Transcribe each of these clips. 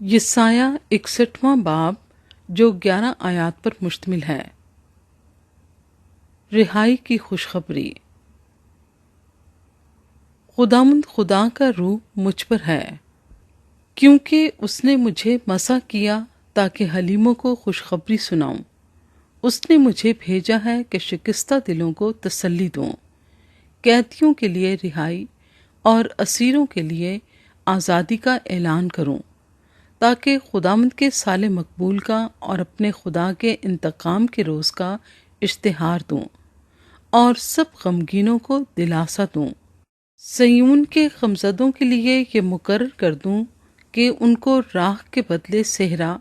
یسایہ 61واں باب جو 11 آیات پر مشتمل ہے۔ رہائی کی خوشخبری۔ خداوند خدا کا روح مجھ پر ہے، کیونکہ اس نے مجھے مسح کیا تاکہ حلیموں کو خوشخبری سناؤں۔ اس نے مجھے بھیجا ہے کہ شکستہ دلوں کو تسلی دوں، قیدیوں کے لیے رہائی اور اسیروں کے لیے آزادی کا اعلان کروں، تاکہ خداوند کے سال مقبول کا اور اپنے خدا کے انتقام کے روز کا اشتہار دوں اور سب غمگینوں کو دلاسا دوں۔ صیون کے غمزدوں کے لیے یہ مقرر کر دوں کہ ان کو راکھ کے بدلے صحرا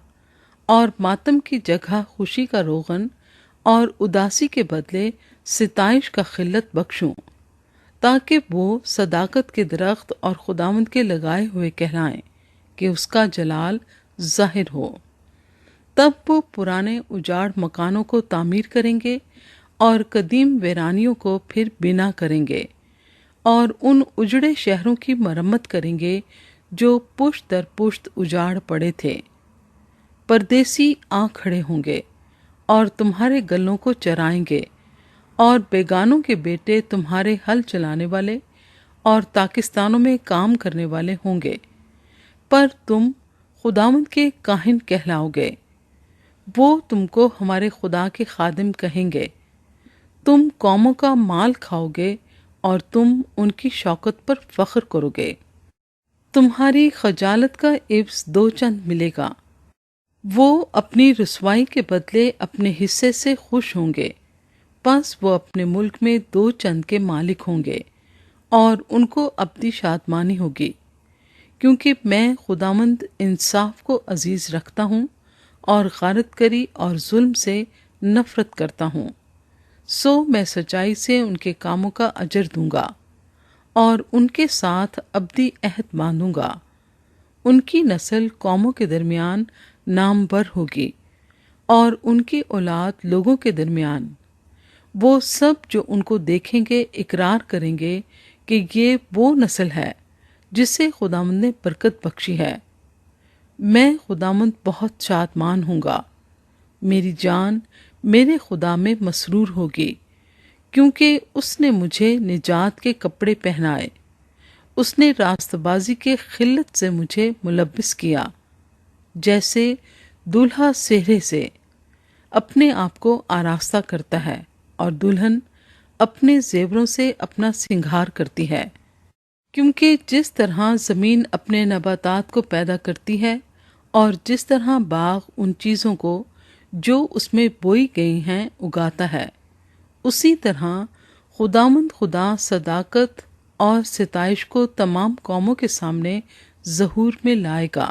اور ماتم کی جگہ خوشی کا روغن اور اداسی کے بدلے ستائش کا خلت بخشوں، تاکہ وہ صداقت کے درخت اور خداوند کے لگائے ہوئے کہلائیں کہ اس کا جلال ظاہر ہو۔ تب وہ پرانے اجاڑ مکانوں کو تعمیر کریں گے اور قدیم ویرانیوں کو پھر بنا کریں گے، اور ان اجڑے شہروں کی مرمت کریں گے جو پشت در پشت اجاڑ پڑے تھے۔ پردیسی آ کھڑے ہوں گے اور تمہارے گلوں کو چرائیں گے، اور بیگانوں کے بیٹے تمہارے ہل چلانے والے اور تاکستانوں میں کام کرنے والے ہوں گے، پر تم خداوند کے کاہن کہلاؤ گے۔ وہ تم کو ہمارے خدا کے خادم کہیں گے۔ تم قوموں کا مال کھاؤ گے اور تم ان کی شوکت پر فخر کرو گے۔ تمہاری خجالت کا عوض 2 چند ملے گا۔ وہ اپنی رسوائی کے بدلے اپنے حصے سے خوش ہوں گے، پس وہ اپنے ملک میں 2 چند کے مالک ہوں گے اور ان کو ابدی شادمانی ہوگی، کیونکہ میں خداوند انصاف کو عزیز رکھتا ہوں اور غارت کری اور ظلم سے نفرت کرتا ہوں۔ سو میں سچائی سے ان کے کاموں کا اجر دوں گا اور ان کے ساتھ ابدی عہد باندھوں گا۔ ان کی نسل قوموں کے درمیان نامور ہوگی اور ان کی اولاد لوگوں کے درمیان۔ وہ سب جو ان کو دیکھیں گے اقرار کریں گے کہ یہ وہ نسل ہے جسے خداوند نے برکت بخشی ہے۔ میں خداوند بہت شادمان ہوں گا، میری جان میرے خدا میں مسرور ہوگی، کیونکہ اس نے مجھے نجات کے کپڑے پہنائے، اس نے راست بازی کے خلت سے مجھے ملبس کیا، جیسے دولہا سہرے سے اپنے آپ کو آراستہ کرتا ہے اور دلہن اپنے زیوروں سے اپنا سنگھار کرتی ہے۔ کیونکہ جس طرح زمین اپنے نباتات کو پیدا کرتی ہے اور جس طرح باغ ان چیزوں کو جو اس میں بوئی گئی ہیں اگاتا ہے، اسی طرح خداوند خدا صداقت اور ستائش کو تمام قوموں کے سامنے ظہور میں لائے گا۔